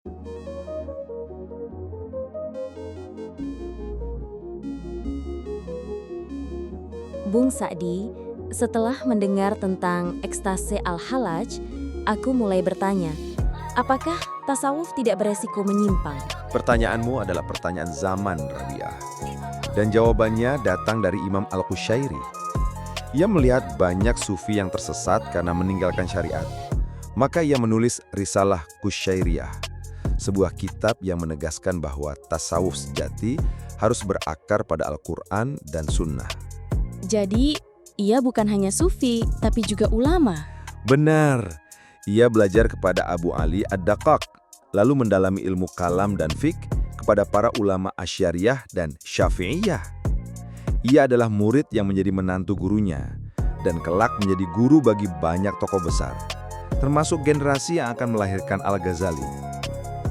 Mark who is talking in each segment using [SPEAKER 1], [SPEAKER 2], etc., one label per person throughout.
[SPEAKER 1] Bung Sa'di, setelah mendengar tentang ekstase al-halaj, aku mulai bertanya, apakah tasawuf tidak beresiko menyimpang?
[SPEAKER 2] Pertanyaanmu adalah pertanyaan zaman, Rabi'ah. Dan jawabannya datang dari Imam Al-Qushairi. Ia melihat banyak sufi yang tersesat karena meninggalkan syariat. Maka ia menulis Risalah Qushairiyah, sebuah kitab yang menegaskan bahwa tasawuf sejati harus berakar pada Al-Quran dan Sunnah.
[SPEAKER 1] Jadi, ia bukan hanya sufi, tapi juga ulama.
[SPEAKER 2] Benar, ia belajar kepada Abu Ali Ad-Daqqaq, lalu mendalami ilmu kalam dan fiqh kepada para ulama Asy'ariyah dan Syafi'iyah. Ia adalah murid yang menjadi menantu gurunya, dan kelak menjadi guru bagi banyak tokoh besar, termasuk generasi yang akan melahirkan Al-Ghazali.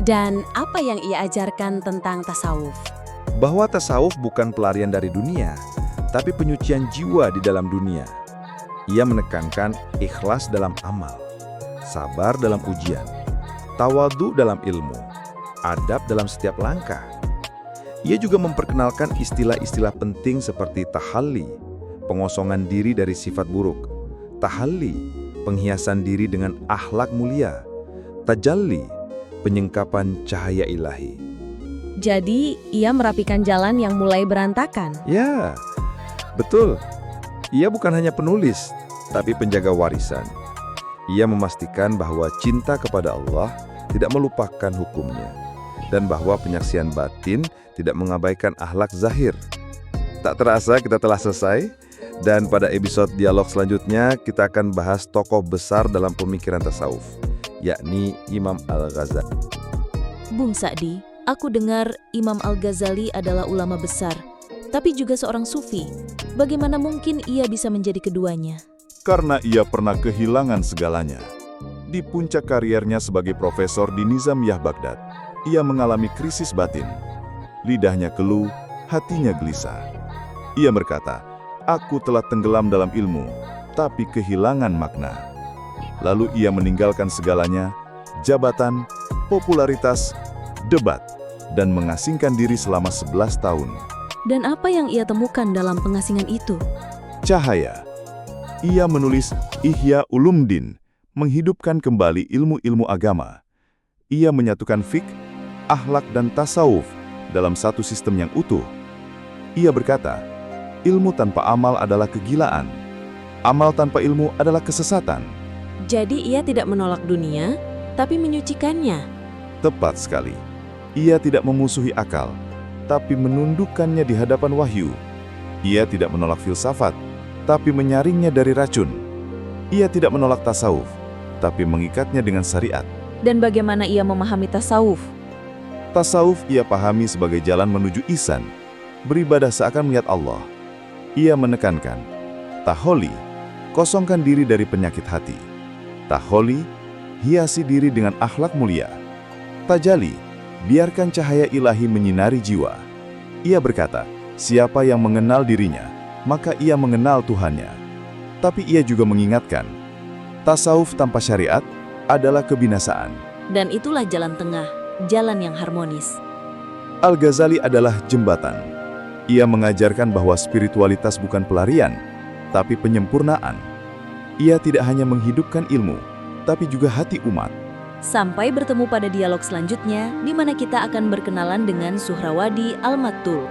[SPEAKER 1] Dan apa yang ia ajarkan tentang tasawuf?
[SPEAKER 2] Bahwa tasawuf bukan pelarian dari dunia, tapi penyucian jiwa di dalam dunia. Ia menekankan ikhlas dalam amal, sabar dalam ujian, tawadhu dalam ilmu, adab dalam setiap langkah. Ia juga memperkenalkan istilah-istilah penting seperti tahalli, pengosongan diri dari sifat buruk, tahalli, penghiasan diri dengan akhlak mulia, tajalli, penyingkapan cahaya ilahi.
[SPEAKER 1] Jadi, ia merapikan jalan yang mulai berantakan.
[SPEAKER 2] Ya, betul. Ia bukan hanya penulis, tapi penjaga warisan. Ia memastikan bahwa cinta kepada Allah tidak melupakan hukumnya, dan bahwa penyaksian batin tidak mengabaikan akhlak zahir. Tak terasa kita telah selesai, dan pada episode dialog selanjutnya kita akan bahas tokoh besar dalam pemikiran tasawuf, yakni Imam Al-Ghazali.
[SPEAKER 1] Bung Sa'di, aku dengar Imam Al-Ghazali adalah ulama besar, tapi juga seorang sufi. Bagaimana mungkin ia bisa menjadi keduanya?
[SPEAKER 3] Karena ia pernah kehilangan segalanya. Di puncak kariernya sebagai profesor di Nizamiyah Baghdad, ia mengalami krisis batin. Lidahnya keluh, hatinya gelisah. Ia berkata, "Aku telah tenggelam dalam ilmu, tapi kehilangan makna." Lalu ia meninggalkan segalanya, jabatan, popularitas, debat, dan mengasingkan diri selama 11 tahun.
[SPEAKER 1] Dan apa yang ia temukan dalam pengasingan itu?
[SPEAKER 3] Cahaya. Ia menulis Ihya Ulumuddin, menghidupkan kembali ilmu-ilmu agama. Ia menyatukan fiqh, akhlak dan tasawuf dalam satu sistem yang utuh. Ia berkata, ilmu tanpa amal adalah kegilaan. Amal tanpa ilmu adalah kesesatan.
[SPEAKER 1] Jadi ia tidak menolak dunia, tapi menyucikannya.
[SPEAKER 3] Tepat sekali. Ia tidak memusuhi akal, tapi menundukkannya di hadapan wahyu. Ia tidak menolak filsafat, tapi menyaringnya dari racun. Ia tidak menolak tasawuf, tapi mengikatnya dengan syariat.
[SPEAKER 1] Dan bagaimana ia memahami tasawuf?
[SPEAKER 3] Tasawuf ia pahami sebagai jalan menuju ihsan, beribadah seakan melihat Allah. Ia menekankan, taholi, kosongkan diri dari penyakit hati. Taholi, hiasi diri dengan akhlak mulia. Tajali, biarkan cahaya ilahi menyinari jiwa. Ia berkata, siapa yang mengenal dirinya, maka ia mengenal Tuhannya. Tapi ia juga mengingatkan, tasawuf tanpa syariat adalah kebinasaan.
[SPEAKER 1] Dan itulah jalan tengah, jalan yang harmonis.
[SPEAKER 3] Al-Ghazali adalah jembatan. Ia mengajarkan bahwa spiritualitas bukan pelarian, tapi penyempurnaan. Ia tidak hanya menghidupkan ilmu, tapi juga hati umat.
[SPEAKER 1] Sampai bertemu pada dialog selanjutnya, di mana kita akan berkenalan dengan Suhrawadi Al-Mattul.